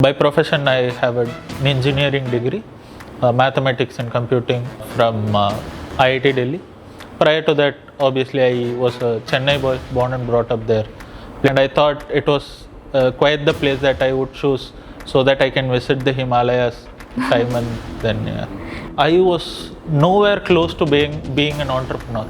By profession, I have an engineering degree, mathematics and computing from IIT Delhi. Prior to that, obviously, I was a Chennai boy, born and brought up there. And I thought it was quite the place that I would choose so that I can visit the Himalayas time and then, yeah. I was nowhere close to being an entrepreneur.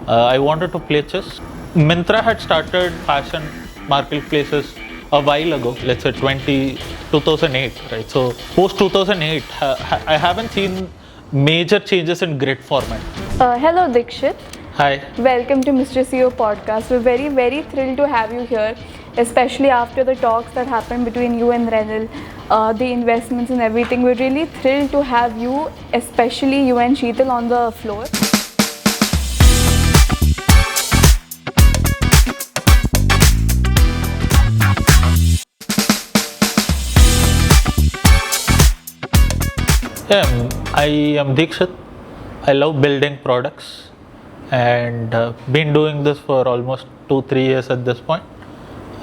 I wanted to play chess. Myntra had started fashion marketplaces a while ago, let's say 2008, right? So post 2008, I haven't seen major changes in grid format. Hello Dheekshith. Hi. Welcome to Mr. CEO podcast. We're very thrilled to have you here, especially after the talks that happened between you and Renal, the investments and everything. We're really thrilled to have you, especially you and Sheetal, on the floor. Yeah, I am Dheekshith. I love building products and been doing this for almost 2-3 years at this point.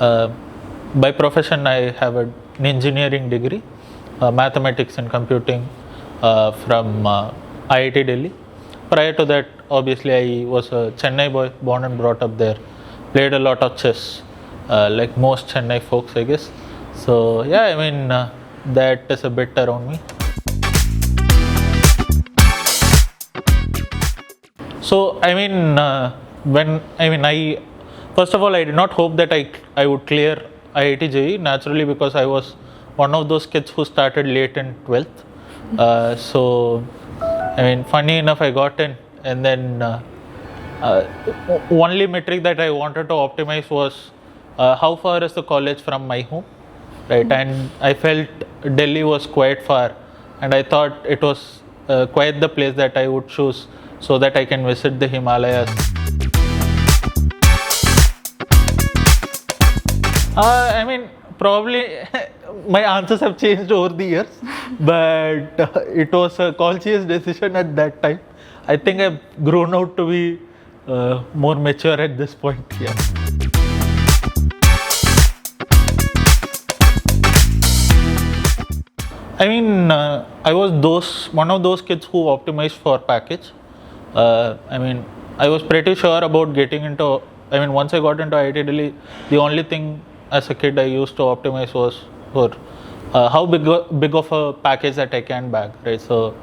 By profession, I have an engineering degree, mathematics and computing from IIT Delhi. Prior to that, obviously, I was a Chennai boy, born and brought up there. Played a lot of chess, like most Chennai folks, I guess. So yeah, I mean, that is a bit around me. So I mean, I first of all, I did not hope that I would clear IIT JEE naturally, because I was one of those kids who started late in 12th. So I mean, funny enough, I got in, and then only metric that I wanted to optimize was how far is the college from my home, right? And I felt Delhi was quite far, and I thought it was quite the place that I would choose so that I can visit the Himalayas. I mean, probably my answers have changed over the years, but it was a conscious decision at that time. I think I've grown out to be more mature at this point. Yeah. I mean, I was one of those kids who optimized for package. I mean, I was pretty sure about getting into, once I got into IIT Delhi, the only thing as a kid I used to optimize was for how big of a package that I can bag, right? So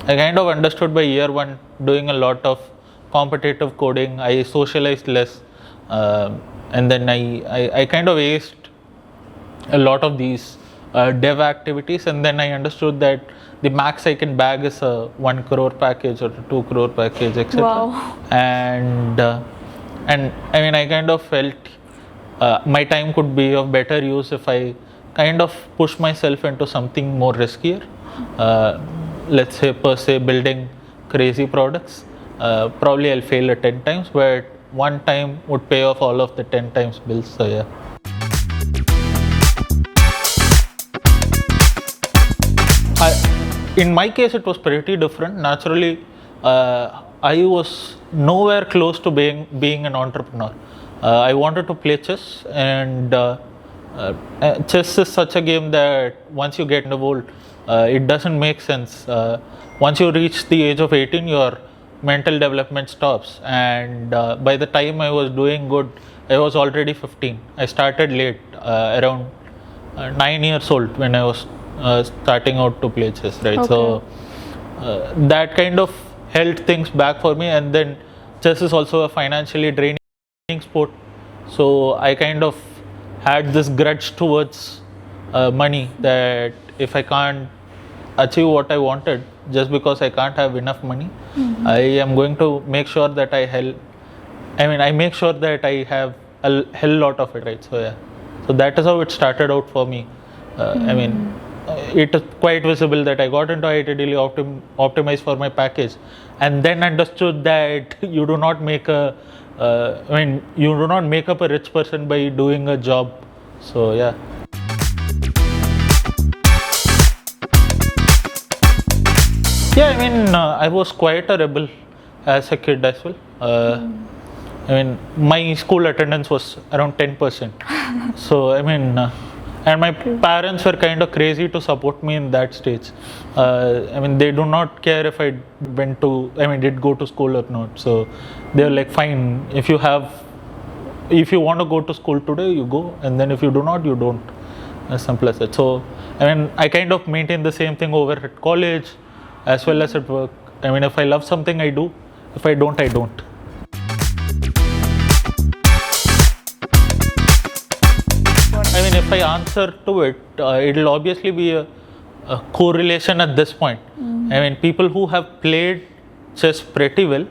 I kind of understood by year one, doing a lot of competitive coding, I socialized less, and then I kind of aced a lot of these dev activities, and then I understood that the max I can bag is a 1 crore package or a 2 crore package, etc. Wow. And I mean, I kind of felt my time could be of better use if I kind of push myself into something more riskier. Let's say per se building crazy products. Probably I'll fail at 10 times, but one time would pay off all of the 10 times bills. So yeah. In my case, it was pretty different. Naturally, I was nowhere close to being an entrepreneur. I wanted to play chess, and chess is such a game that once you get involved, it doesn't make sense. Once you reach the age of 18, your mental development stops, and by the time I was doing good, I was already 15. I started late, around 9 years old when I was starting out to play chess, right? Okay. So that kind of held things back for me, and then chess is also a financially draining sport, so I kind of had this grudge towards money, that if I can't achieve what I wanted just because I can't have enough money, I am going to make sure that I make sure that I have a hell lot of it, right? So yeah, so that is how it started out for me. It is quite visible that I got into IIT Delhi, optimized for my package, and then understood that you do not make up a rich person by doing a job. So yeah. Yeah, I was quite a rebel as a kid as well. My school attendance was around 10%. So And my parents were kind of crazy to support me in that stage. I mean, they do not care if I did go to school or not. So they were like, fine, if you want to go to school today, you go, and then if you do not, you don't. As simple as that. So, I mean, I kind of maintain the same thing over at college as well as at work. I mean, if I love something, I do. If I don't, I don't. I mean, if I answer to it, it'll obviously be a correlation at this point. I mean, people who have played chess pretty well,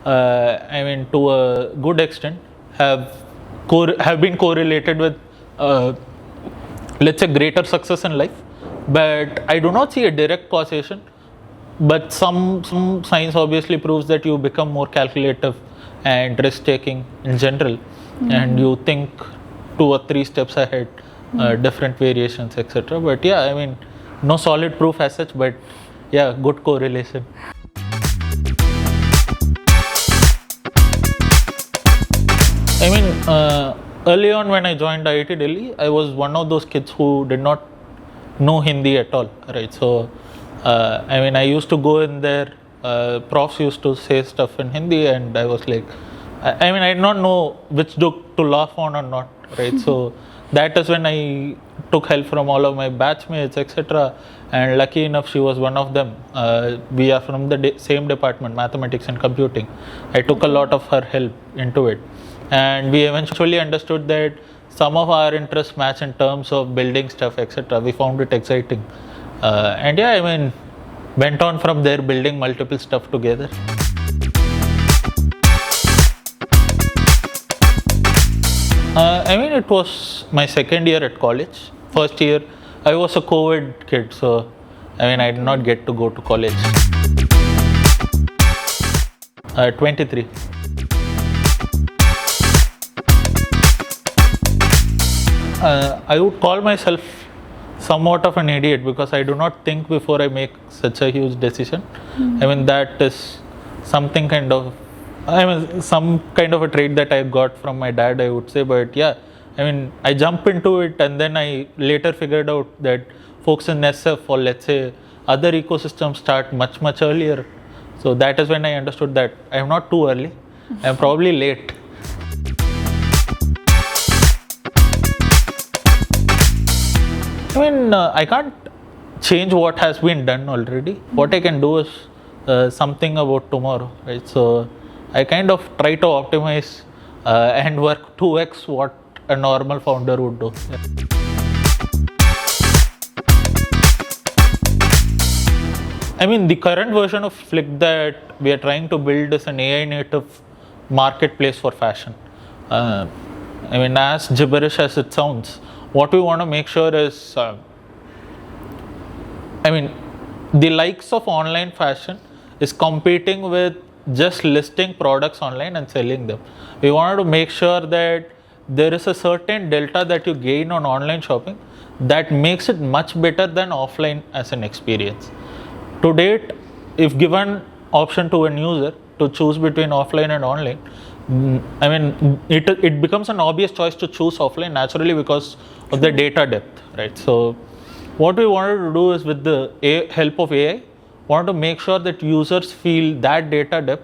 I mean, to a good extent, have been correlated with, let's say, greater success in life. But I do not see a direct causation. But some science obviously proves that you become more calculative and risk-taking in general, and you think 2 or 3 steps ahead, different variations, etc. But yeah, I mean, no solid proof as such, but yeah, good correlation. I mean, early on when I joined IIT Delhi, I was one of those kids who did not know Hindi at all, right? So, I mean, I used to go in there, profs used to say stuff in Hindi, and I was like, I mean, I did not know which joke to laugh on or not, right? So that is when I took help from all of my batchmates, etc. And lucky enough, she was one of them. We are from the same department, mathematics and computing. I took a lot of her help into it. And we eventually understood that some of our interests match in terms of building stuff, etc. We found it exciting. And yeah, I mean, went on from there building multiple stuff together. I mean, it was my second year at college. First year, I was a COVID kid, so I mean, I did not get to go to college. 23. I would call myself somewhat of an idiot because I do not think before I make such a huge decision. I mean, that is something kind of, some kind of a trait that I got from my dad, I would say. But yeah, I mean, I jump into it, and then I later figured out that folks in SF or let's say other ecosystems start much earlier. So that is when I understood that I am not too early, I am probably late. I mean, I can't change what has been done already. What I can do is something about tomorrow, right? So I kind of try to optimize and work 2x what a normal founder would do. I mean, the current version of Flick that we are trying to build is an AI native marketplace for fashion. I mean, as gibberish as it sounds, what we want to make sure is, I mean, the likes of online fashion is competing with just listing products online and selling them. We wanted to make sure that there is a certain delta that you gain on online shopping that makes it much better than offline as an experience. To date, if given option to an user to choose between offline and online, I mean, it becomes an obvious choice to choose offline naturally because of the data depth, right? So what we wanted to do is, with the help of AI, wanted to make sure that users feel that data depth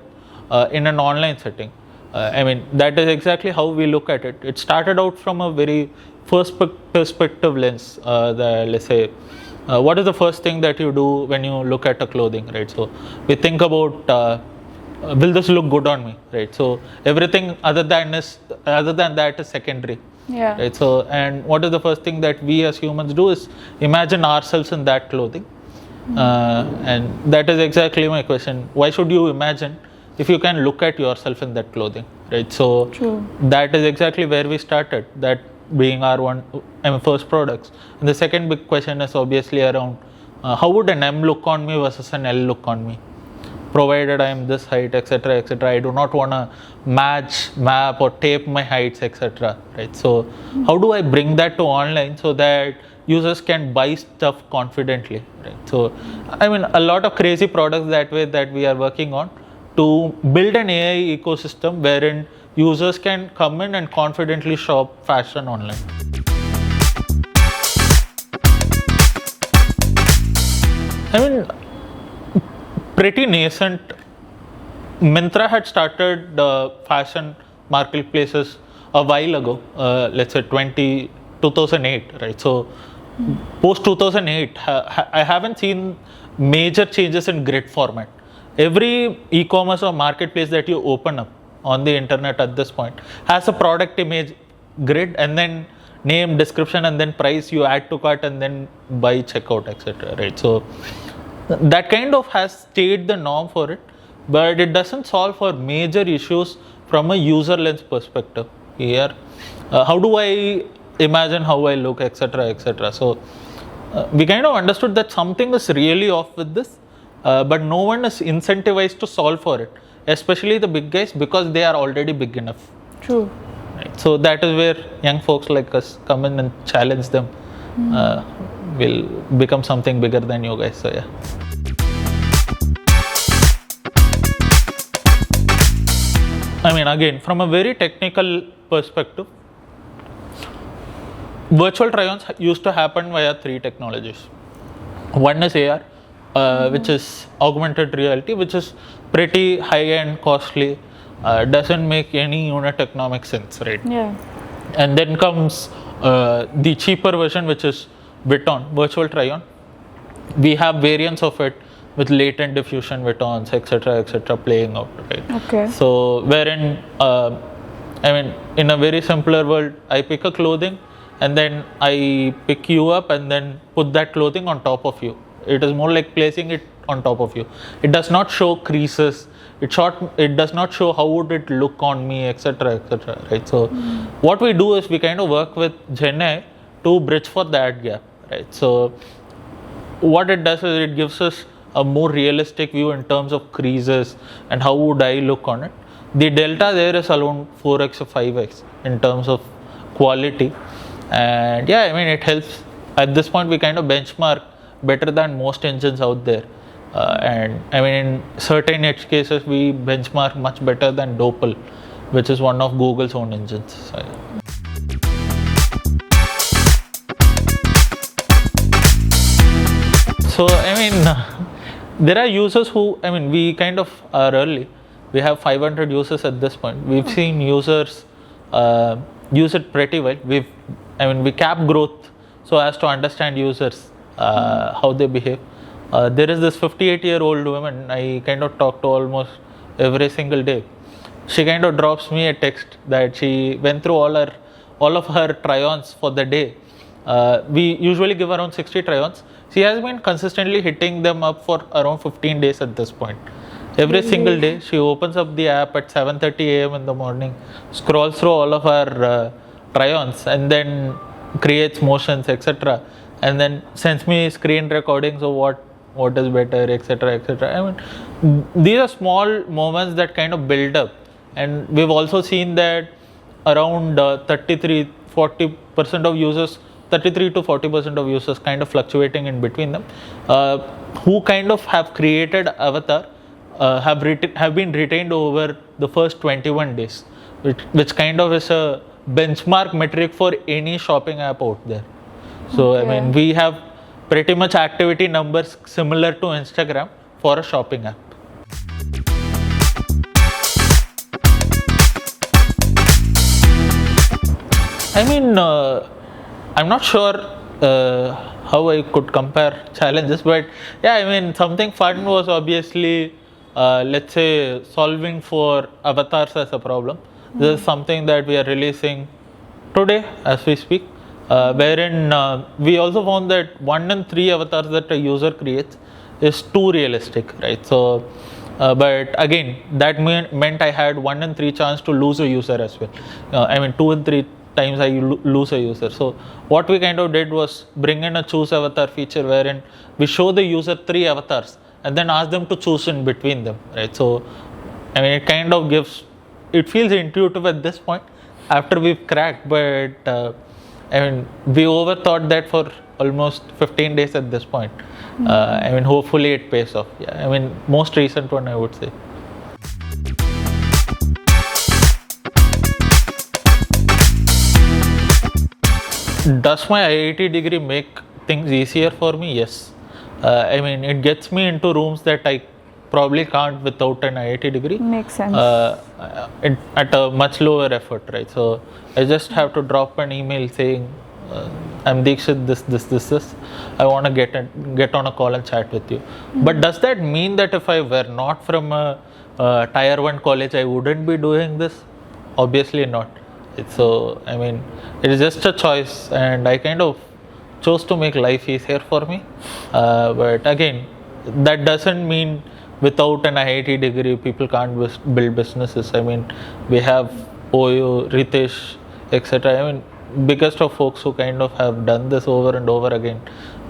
in an online setting. I mean, that is exactly how we look at it. It started out from a very first perspective lens. Let's say, what is the first thing that you do when you look at a clothing, right? So we think about, will this look good on me, right? So everything other than that is secondary. Yeah. Right. So, and what is the first thing that we as humans do is imagine ourselves in that clothing. And that is exactly my question. Why should you imagine if you can look at yourself in that clothing, right? So True. That is exactly where we started, that being our first products. And the second big question is obviously around how would an M look on me versus an L look on me, provided I am this height, etc., etc. I do not want to map or tape my heights, etc. Right? So how do I bring that to online so that users can buy stuff confidently? Right? So I mean, a lot of crazy products that way that we are working on to build an AI ecosystem wherein users can come in and confidently shop fashion online. I mean, pretty nascent. Myntra had started fashion marketplaces a while ago, let's say 2008, right? So, post 2008, I haven't seen major changes in grid format. Every e-commerce or marketplace that you open up on the internet at this point has a product image grid, and then name, description, and then price. You add to cart and then buy, checkout, etc. Right? So that kind of has stayed the norm for it, but it doesn't solve for major issues from a user lens perspective. Here, how do I imagine how I look, etc., etc. So we kind of understood that something is really off with this, but no one is incentivized to solve for it, especially the big guys, because they are already big enough. True. Right. So that is where young folks like us come in and challenge them. Will become something bigger than you guys. So yeah. I mean, again, from a very technical perspective, virtual try-ons used to happen via three technologies. One is AR, which is augmented reality, which is pretty high-end, costly, doesn't make any unit economic sense, right? Yeah. And then comes the cheaper version, which is Viton, virtual try-on. We have variants of it with latent diffusion Vitons, etc., playing out, right? Okay. So, wherein, I mean, in a very simpler world, I pick a clothing and then I pick you up and then put that clothing on top of you. It is more like placing it on top of you. It does not show creases. It does not show how would it look on me, etc., right? So, what we do is we kind of work with Gen AI to bridge for that gap, right? So, what it does is it gives us a more realistic view in terms of creases and how would I look on it. The delta there is around 4x or 5x in terms of quality, and yeah, I mean, it helps. At this point, we kind of benchmark better than most engines out there, and I mean, in certain edge cases, we benchmark much better than Doppel, which is one of Google's own engines. So, yeah. So, I mean, there are users who, I mean, we kind of are early. We have 500 users at this point. We've seen users use it pretty well. We cap growth so as to understand users, how they behave. There is this 58-year-old woman I kind of talk to almost every single day. She kind of drops me a text that she went through all of her try-ons for the day. We usually give around 60 try-ons. She has been consistently hitting them up for around 15 days at this point. Every single day, she opens up the app at 7:30 a.m. in the morning, scrolls through all of her try-ons, and then creates motions, etc., and then sends me screen recordings of what is better, etc., I mean, these are small moments that kind of build up, and we've also seen that around 33-40% of users. 33 to 40% of users kind of fluctuating in between them, who kind of have created avatar, have been retained over the first 21 days, which kind of is a benchmark metric for any shopping app out there. So, okay. I mean, we have pretty much activity numbers similar to Instagram for a shopping app. I mean, I'm not sure how I could compare challenges, but yeah, I mean, something fun was obviously, let's say, solving for avatars as a problem. This is something that we are releasing today as we speak, wherein we also found that 1 in 3 avatars that a user creates is too realistic, right? So, but again, that meant I had 1 in 3 chance to lose a user as well. I mean, 2 in 3 times I lose a user. So what we kind of did was bring in a choose avatar feature, wherein we show the user 3 avatars and then ask them to choose in between them, right? So, I mean, it kind of it feels intuitive at this point after we've cracked, but I mean, we overthought that for almost 15 days at this point. I mean, hopefully it pays off. Yeah, I mean, most recent one I would say. Does my IIT degree make things easier for me? Yes. I mean, it gets me into rooms that I probably can't without an IIT degree. Makes sense. At a much lower effort, right? So I just have to drop an email saying, I'm Dheekshith, this. I want to get on a call and chat with you. But does that mean that if I were not from a tier 1 college, I wouldn't be doing this? Obviously not. So, I mean, it is just a choice, and I kind of chose to make life easier for me. But again, that doesn't mean without an IIT degree, people can't build businesses. I mean, we have Oyo, Ritesh, etc. I mean, biggest of folks who kind of have done this over and over again.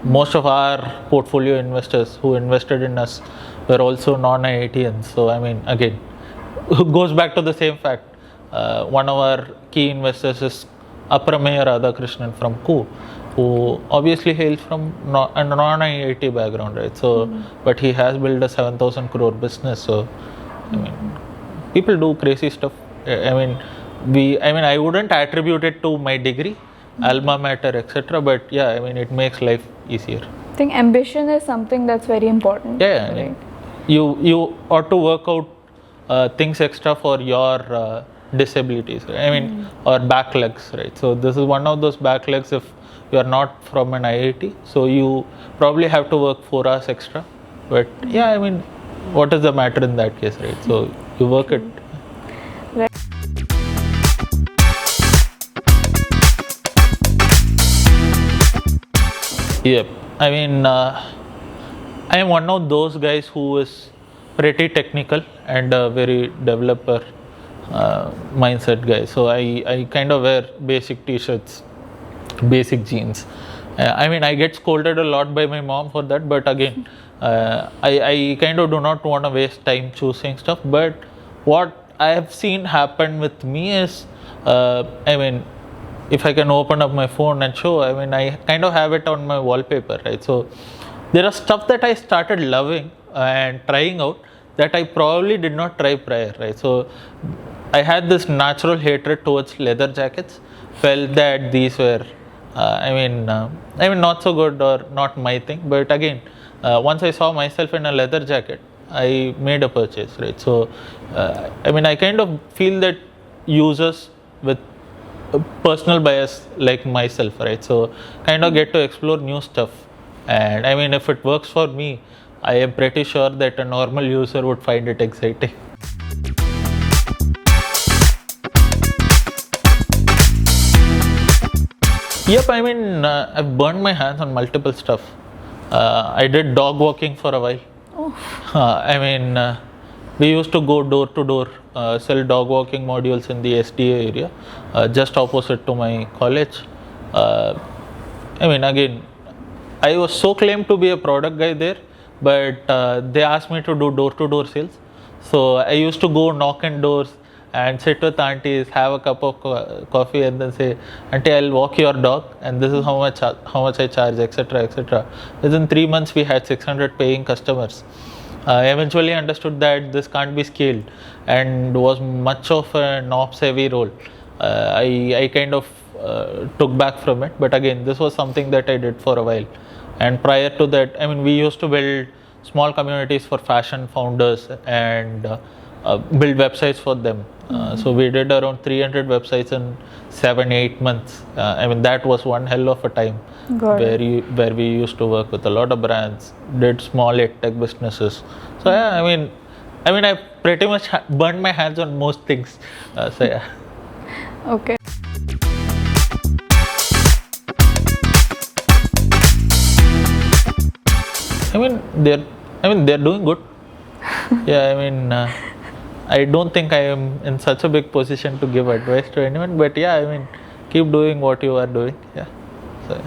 Most of our portfolio investors who invested in us were also non-IITians. So, I mean, again, goes back to the same fact. One of our key investors is Aprameya Radhakrishnan from KU, who obviously hails from a non-IIT background, right? So, but he has built a 7,000 crore business. So, I mean, people do crazy stuff. I wouldn't attribute it to my degree, alma mater, etc. But yeah, I mean, it makes life easier. I think ambition is something that's very important. Yeah, right? You ought to work out things extra for your disabilities. Right? I mean, or back legs, right? So this is one of those back legs if you are not from an IIT. So you probably have to work 4 hours extra. But yeah, I mean, what is the matter in that case, right? So you work it. Right. Yep. I mean, I am one of those guys who is pretty technical and a very developer mindset guy. So I kind of wear basic t-shirts, basic jeans. I mean, I get scolded a lot by my mom for that, but again, I kind of do not want to waste time choosing stuff. But what I have seen happen with me is, I mean, if I can open up my phone and show, I mean, I kind of have it on my wallpaper, right? So there are stuff that I started loving and trying out that I probably did not try prior, right? So I had this natural hatred towards leather jackets, felt that these were, not so good or not my thing. But again, once I saw myself in a leather jacket, I made a purchase, right? So, I kind of feel that users with a personal bias like myself, right? So, kind of get to explore new stuff. And I mean, if it works for me, I am pretty sure that a normal user would find it exciting. Yep, I mean, I've burned my hands on multiple stuff. I did dog walking for a while. We used to go door to door, sell dog walking modules in the SDA area, just opposite to my college. Again, I was so claimed to be a product guy there, but they asked me to do door to door sales. So I used to go knock on doors and sit with aunties, have a cup of coffee, and then say, "Auntie, I'll walk your dog, and this is how much I charge, etc., etc." Within 3 months, we had 600 paying customers. I eventually understood that this can't be scaled, and was much of an ops-heavy role. I kind of took back from it, but again, this was something that I did for a while. And prior to that, I mean, we used to build small communities for fashion founders and build websites for them. So we did around 300 websites in 7-8 months. That was one hell of a time where we used to work with a lot of brands, did small tech businesses. So yeah, I pretty much burned my hands on most things. So yeah. Okay. They're doing good. Yeah, I don't think I am in such a big position to give advice to anyone, but yeah, keep doing what you are doing. Yeah. So, yeah.